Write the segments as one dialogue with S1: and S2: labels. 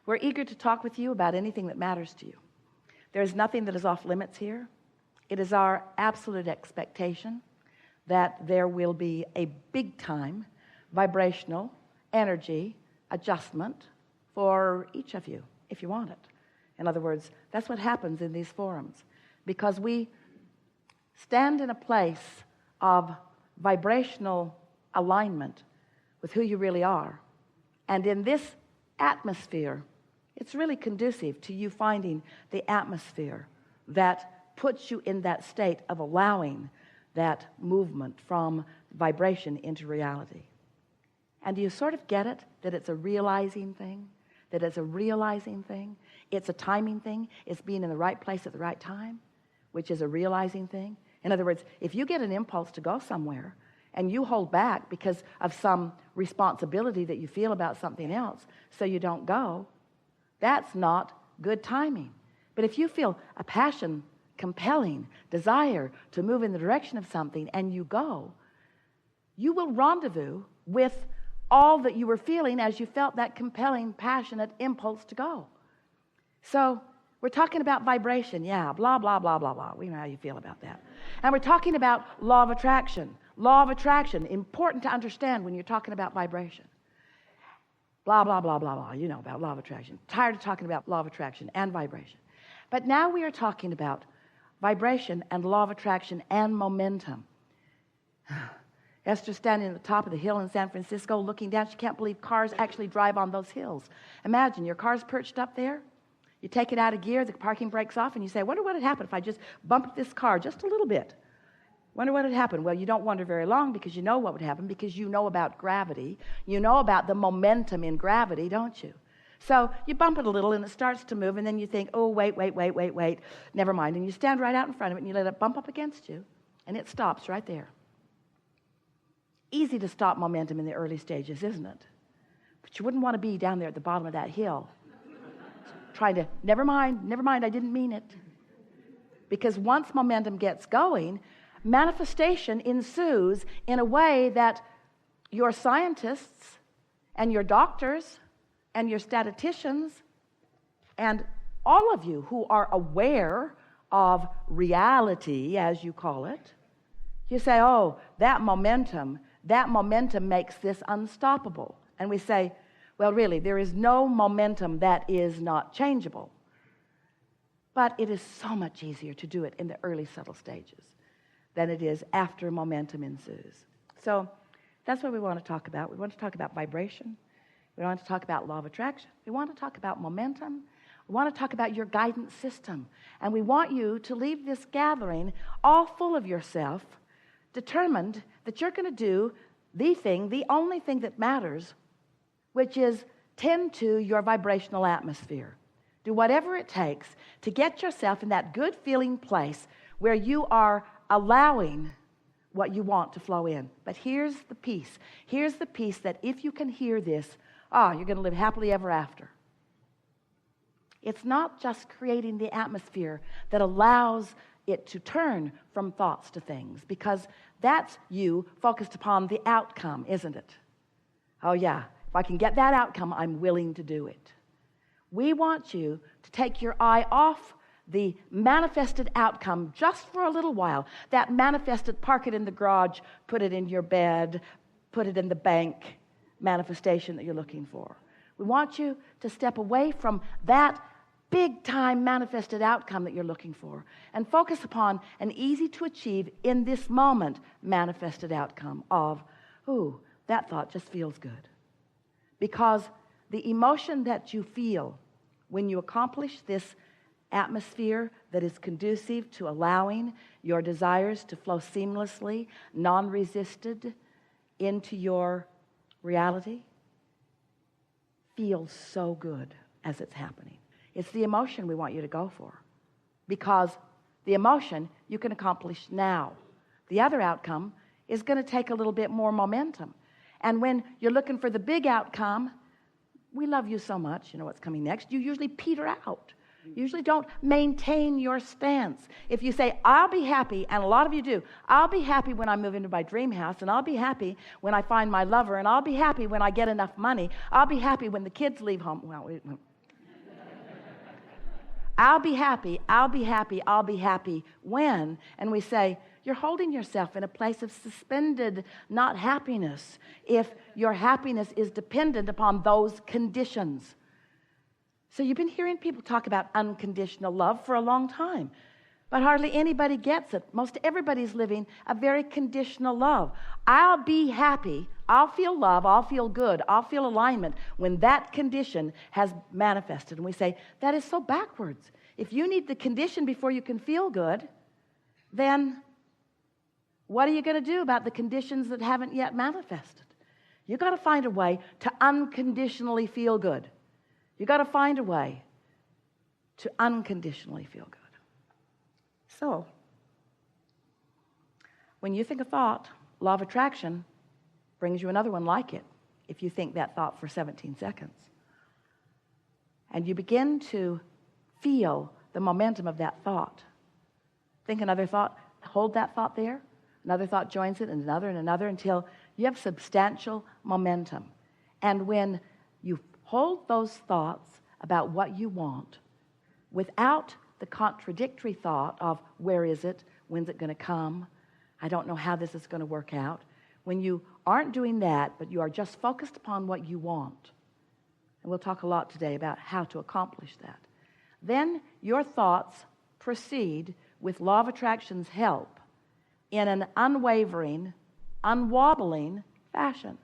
S1: We're eager to talk with you about anything that matters to you. There is nothing that is off limits here. It is our absolute expectation that there will be a big-time vibrational energy adjustment for each of you, if you want it. In other words, that's what happens in these forums, because we stand in a place of vibrational alignment with who you really are. And in this atmosphere, it's really conducive to you finding the atmosphere that puts you in that state of allowing that movement from vibration into reality. And do you sort of get it, that it's a realizing thing? That it's a realizing thing? It's a timing thing. It's being in the right place at the right time, which is a realizing thing. In other words, if you get an impulse to go somewhere and you hold back because of some responsibility that you feel about something else, so you don't go, that's not good timing. But if you feel a passion, compelling desire to move in the direction of something and you go, you will rendezvous with all that you were feeling as you felt that compelling, passionate impulse to go. So we're talking about vibration, yeah, blah, blah, blah, blah, blah. We know how you feel about that. And we're talking about law of attraction. Law of attraction, important to understand when you're talking about vibration. Blah, blah, blah, blah, blah. You know about law of attraction. Tired of talking about law of attraction and vibration. But now we are talking about vibration and law of attraction and momentum. Esther's standing at the top of the hill in San Francisco looking down. She can't believe cars actually drive on those hills. Imagine your car's perched up there. You take it out of gear, the parking brakes off, and you say, I wonder what would happen if I just bumped this car just a little bit. Wonder what would happen. Well, you don't wonder very long because you know what would happen, because you know about gravity. You know about the momentum in gravity, don't you? So you bump it a little and it starts to move, and then you think, oh, wait, never mind. And you stand right out in front of it and you let it bump up against you, and it stops right there. Easy to stop momentum in the early stages, isn't it? But you wouldn't want to be down there at the bottom of that hill trying to, never mind, I didn't mean it. Because once momentum gets going, manifestation ensues in a way that your scientists and your doctors and your statisticians and all of you who are aware of reality, as you call it, you say, oh, that momentum makes this unstoppable. And we say, well, really, there is no momentum that is not changeable. But it is so much easier to do it in the early subtle stages than it is after momentum ensues. So that's what we want to talk about. We want to talk about vibration. We want to talk about law of attraction. We want to talk about momentum. We want to talk about your guidance system. And we want you to leave this gathering all full of yourself, determined that you're going to do the thing, the only thing that matters, which is tend to your vibrational atmosphere. Do whatever it takes to get yourself in that good feeling place where you are allowing what you want to flow in. But here's the piece. Here's the piece that if you can hear this, you're going to live happily ever after. It's not just creating the atmosphere that allows it to turn from thoughts to things, because that's you focused upon the outcome, isn't it? Oh yeah, if I can get that outcome, I'm willing to do it. We want you to take your eye off the manifested outcome just for a little while. That manifested, park it in the garage, put it in your bed, put it in the bank manifestation that you're looking for. We want you to step away from that big-time manifested outcome that you're looking for and focus upon an easy-to-achieve, in this moment, manifested outcome of, ooh, that thought just feels good. Because the emotion that you feel when you accomplish this atmosphere that is conducive to allowing your desires to flow seamlessly, non-resisted into your reality, feels so good as it's happening. It's the emotion we want you to go for, because the emotion you can accomplish now. The other outcome is going to take a little bit more momentum. And when you're looking for the big outcome, we love you so much, you know what's coming next, you usually peter out. You usually don't maintain your stance. If you say, I'll be happy, and a lot of you do, I'll be happy when I move into my dream house, and I'll be happy when I find my lover, and I'll be happy when I get enough money. I'll be happy when the kids leave home. I'll be happy, I'll be happy, I'll be happy when? And we say, you're holding yourself in a place of suspended not happiness if your happiness is dependent upon those conditions. So you've been hearing people talk about unconditional love for a long time, but hardly anybody gets it. Most everybody's living a very conditional love. I'll be happy, I'll feel love, I'll feel good, I'll feel alignment when that condition has manifested. And we say, that is so backwards. If you need the condition before you can feel good, then what are you going to do about the conditions that haven't yet manifested? You've got to find a way to unconditionally feel good. You've got to find a way to unconditionally feel good. So, when you think a thought, law of attraction brings you another one like it if you think that thought for 17 seconds. And you begin to feel the momentum of that thought. Think another thought, hold that thought there. Another thought joins it, and another, until you have substantial momentum. And when you hold those thoughts about what you want without the contradictory thought of where is it, when's it going to come, I don't know how this is going to work out. When you aren't doing that, but you are just focused upon what you want, and we'll talk a lot today about how to accomplish that, then your thoughts proceed with law of attraction's help in an unwavering, unwobbling fashion.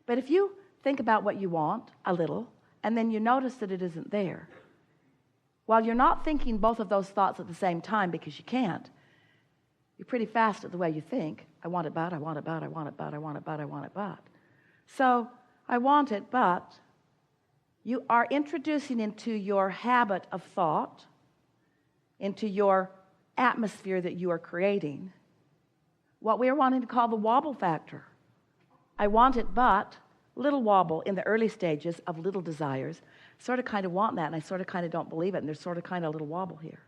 S1: But if you think about what you want a little, and then you notice that it isn't there, while you're not thinking both of those thoughts at the same time because you can't, you're pretty fast at the way you think. I want it, but I want it, but I want it, but I want it, but I want it, but. So I want it, but you are introducing into your habit of thought, into your atmosphere that you are creating, what we are wanting to call the wobble factor. I want it, but little wobble in the early stages of little desires. Sort of kind of want that, and I sort of kind of don't believe it, and there's sort of kind of a little wobble here.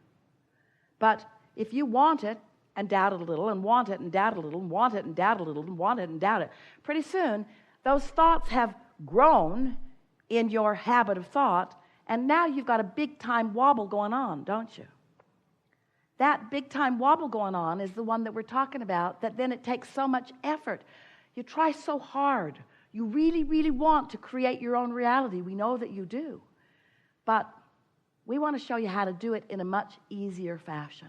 S1: But if you want it and doubt it a little, and want it and doubt it a little, and want it and doubt it a little, and want it and doubt it, pretty soon those thoughts have grown in your habit of thought, and now you've got a big time wobble going on, don't you? That big time wobble going on is the one that we're talking about, that then it takes so much effort. You try so hard. You really, really want to create your own reality. We know that you do. But we want to show you how to do it in a much easier fashion.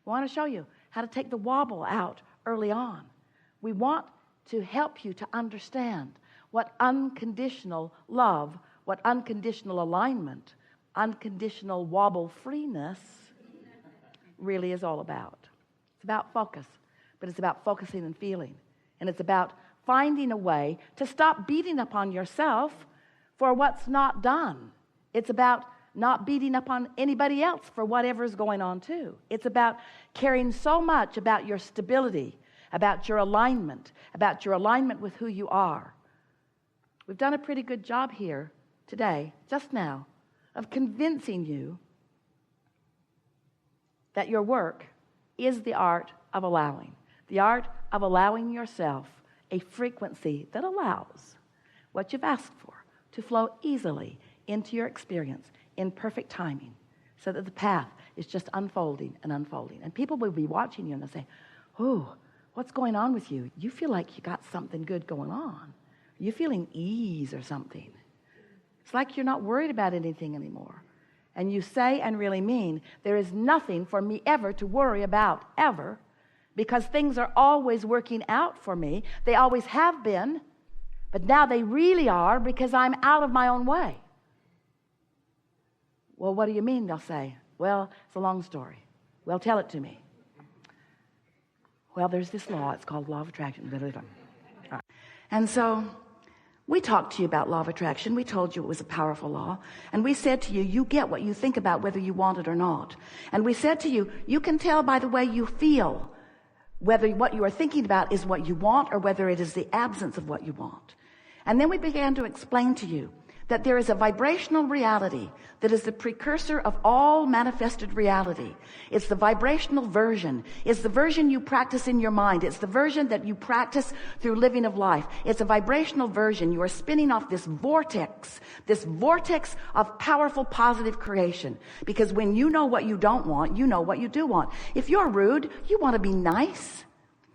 S1: We want to show you how to take the wobble out early on. We want to help you to understand what unconditional love, what unconditional alignment, unconditional wobble freeness really is all about. It's about focus, but it's about focusing and feeling. And it's about finding a way to stop beating up on yourself for what's not done. It's about not beating up on anybody else for whatever's going on too. It's about caring so much about your stability, about your alignment with who you are. We've done a pretty good job here today, just now, of convincing you that your work is the art of allowing yourself a frequency that allows what you've asked for to flow easily into your experience in perfect timing, so that the path is just unfolding and unfolding. And people will be watching you and they'll say, oh, what's going on with you? You feel like you got something good going on. You're feeling ease or something. It's like you're not worried about anything anymore. And you say and really mean, there is nothing for me ever to worry about, ever, because things are always working out for me. They always have been, but now they really are because I'm out of my own way. Well, what do you mean? They'll say, well, it's a long story. Well, tell it to me. Well, there's this law. It's called law of attraction. And so we talked to you about law of attraction. We told you it was a powerful law. And we said to you, you get what you think about whether you want it or not. And we said to you, you can tell by the way you feel whether what you are thinking about is what you want or whether it is the absence of what you want. And then we began to explain to you that there is a vibrational reality that is the precursor of all manifested reality. It's the vibrational version. It's the version you practice in your mind. It's the version that you practice through living of life. It's a vibrational version. You are spinning off this vortex of powerful positive creation. Because when you know what you don't want, you know what you do want. If you're rude, you want to be nice.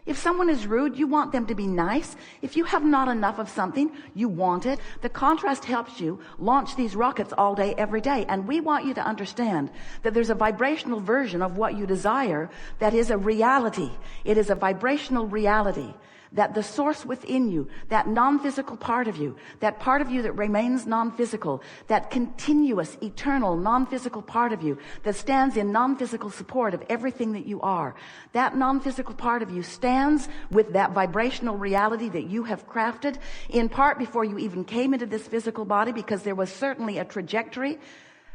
S1: If someone is rude, you want them to be nice. If you have not enough of something, you want it. The contrast helps you launch these rockets all day, every day. And we want you to understand that there's a vibrational version of what you desire that is a reality. It is a vibrational reality. That the source within you, that non-physical part of you, that part of you that remains non-physical, that continuous, eternal, non-physical part of you that stands in non-physical support of everything that you are, that non-physical part of you stands with that vibrational reality that you have crafted, in part before you even came into this physical body, because there was certainly a trajectory,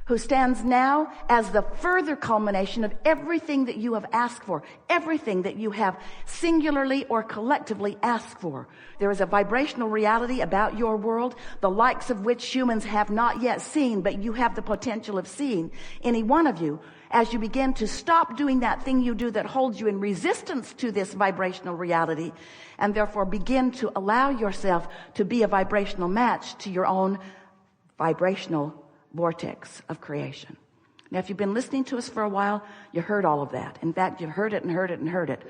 S1: who stands now as the further culmination of everything that you have asked for, everything that you have singularly or collectively asked for. There is a vibrational reality about your world, the likes of which humans have not yet seen, but you have the potential of seeing. Any one of you, as you begin to stop doing that thing you do that holds you in resistance to this vibrational reality, and therefore begin to allow yourself to be a vibrational match to your own vibrational vortex of creation. Now, if you've been listening to us for a while, you heard all of that. In fact, you've heard it and heard it and heard it.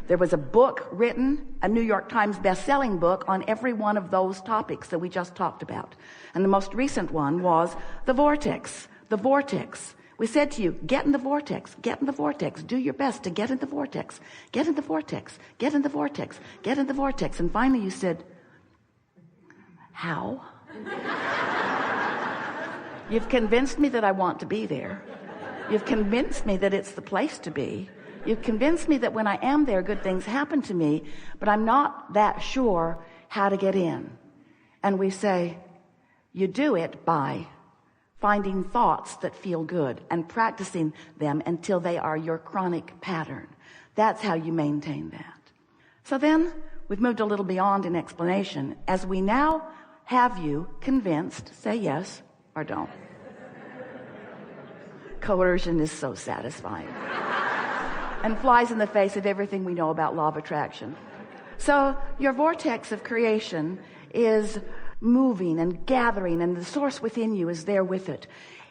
S1: There was a book written, a New York Times best-selling book, on every one of those topics that we just talked about. And the most recent one was the vortex. The vortex. We said to you, get in the vortex, get in the vortex, do your best to get in the vortex, get in the vortex, get in the vortex, get in the vortex. And finally you said, how? You've convinced me that I want to be there. You've convinced me that it's the place to be. You've convinced me that when I am there, good things happen to me, but I'm not that sure how to get in. And we say, you do it by finding thoughts that feel good and practicing them until they are your chronic pattern. That's how you maintain that. So then we've moved a little beyond an explanation. As we now have you convinced, say yes or don't. Coercion is so satisfying and flies in the face of everything we know about law of attraction. So your vortex of creation is moving and gathering, and the source within you is there with it.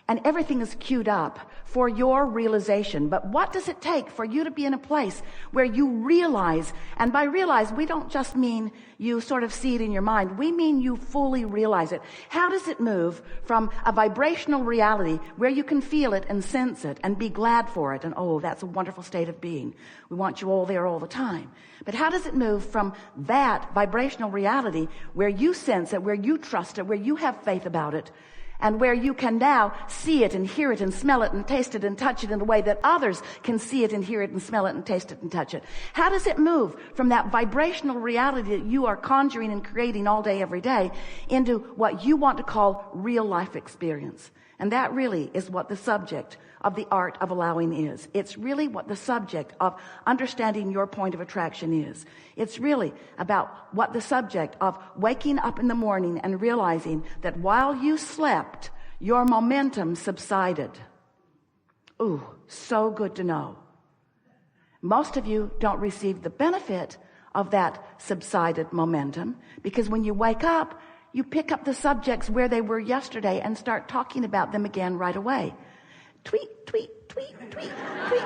S1: And everything is queued up for your realization. But what does it take for you to be in a place where you realize, and by realize, we don't just mean you sort of see it in your mind. We mean you fully realize it. How does it move from a vibrational reality where you can feel it and sense it and be glad for it? And oh, that's a wonderful state of being. We want you all there all the time. But how does it move from that vibrational reality where you sense it, where you trust it, where you have faith about it, and where you can now see it and hear it and smell it and taste it and touch it in a way that others can see it and hear it and smell it and taste it and touch it? How does it move from that vibrational reality that you are conjuring and creating all day, every day, into what you want to call real life experience? And that really is what the subject of the art of allowing is. It's really what the subject of understanding your point of attraction is. It's really about what the subject of waking up in the morning and realizing that while you slept, your momentum subsided. Ooh, so good to know. Most of you don't receive the benefit of that subsided momentum, because when you wake up, you pick up the subjects where they were yesterday and start talking about them again right away. Tweet, tweet, tweet, tweet, tweet,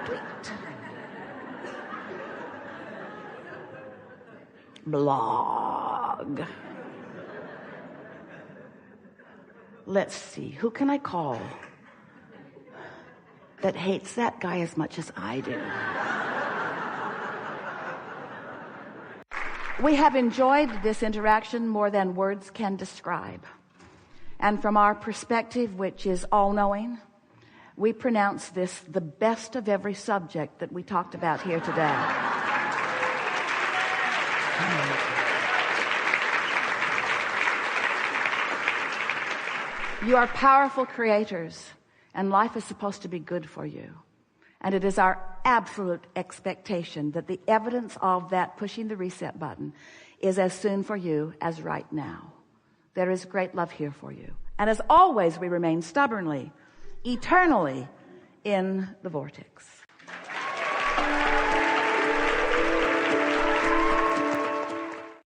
S1: tweet, tweet. Blog. Let's see, who can I call that hates that guy as much as I do? We have enjoyed this interaction more than words can describe. And from our perspective, which is all-knowing, we pronounce this the best of every subject that we talked about here today. You are powerful creators, and life is supposed to be good for you. And it is our absolute expectation that the evidence of that pushing the reset button is as soon for you as right now. There is great love here for you. And as always, we remain stubbornly, eternally in the vortex.